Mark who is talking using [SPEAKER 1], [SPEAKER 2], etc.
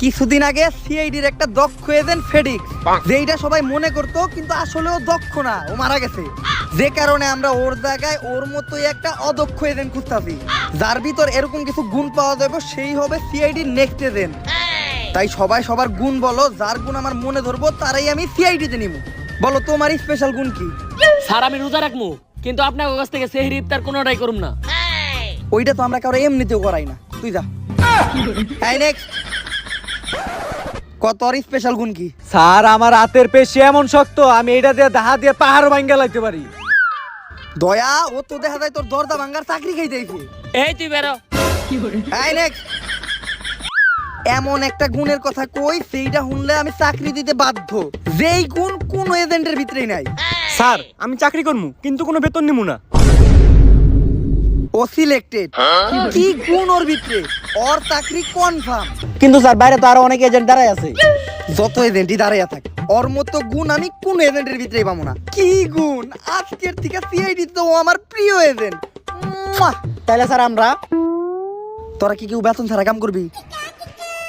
[SPEAKER 1] কিছুদিন আগে সিআইডির একটা দক্ষ এজেন্ট ফেডিক্স, যেইটা সবাই মনে করতো কিন্তু আসলেও দক্ষ না, ও মারা গেছে। যে কারণে আমরা ওর জায়গায় ওর মতোই একটা অদক্ষ এজেন্ট খুঁজতাছি, যার ভিতর এরকম কিছু গুণ পাওয়া যাবে, সেই হবে সিআইডির নেক্সট এজেন্ট। তাই সবাই সবার গুণ বলো, যার গুণ আমার মনে ধরবো তারাই আমি সিআইডিতে নিব। বলো তোমার স্পেশাল গুণ কি?
[SPEAKER 2] স্যার আমি রোজা রাখবো, কিন্তু আপনার কাছ থেকে সেহরি ইফতার কোনোটাই করুম না।
[SPEAKER 1] ওইটা তো আমরা কারো এমনিতেও করাই না, তুই যা। এই নেক্সট, কত আর স্পেশাল গুণ কি?
[SPEAKER 3] স্যার আমার হাতের পেশি এমন শক্ত, আমি এটা দিয়ে দাহা দিয়ে পাহাড় ভাঙ্গা লাগতে পারি।
[SPEAKER 1] দয়া, ও তো দেখা যায় তোর দরজা ভাঙ্গার চাকরি খাই দিয়েছে।
[SPEAKER 2] এই তুই বেরো।
[SPEAKER 1] এই নেক্সট, এমন একটা গুণের কথা কই সেইটা শুনলে আমি চাকরি দিতে বাধ্য, যেই গুণ কোন এজেন্টের ভিতরেই নাই।
[SPEAKER 3] স্যার আমি চাকরি করবো কিন্তু কোনো বেতন নিমু না।
[SPEAKER 1] ও সিলেক্টেড, কি গুণ ওর ভিতরে, ওর চাকরি কনফার্ম।
[SPEAKER 3] কিন্তু স্যার বাইরে তো আরো অনেক এজেন্ট দাঁড়ায় আছে।
[SPEAKER 1] যত এজেন্টই দাঁড়াইয়া থাকে, ওর মতো গুণ আমি কোন এজেন্টের ভিতরেই পাবো না। কি গুণ, আজকের থেকে সিআইডি তো ও আমার প্রিয় এজেন্ট।
[SPEAKER 3] তাহলে স্যার আমরা
[SPEAKER 1] তোরা কি কেউ বেতন ছাড়া কাম করবি?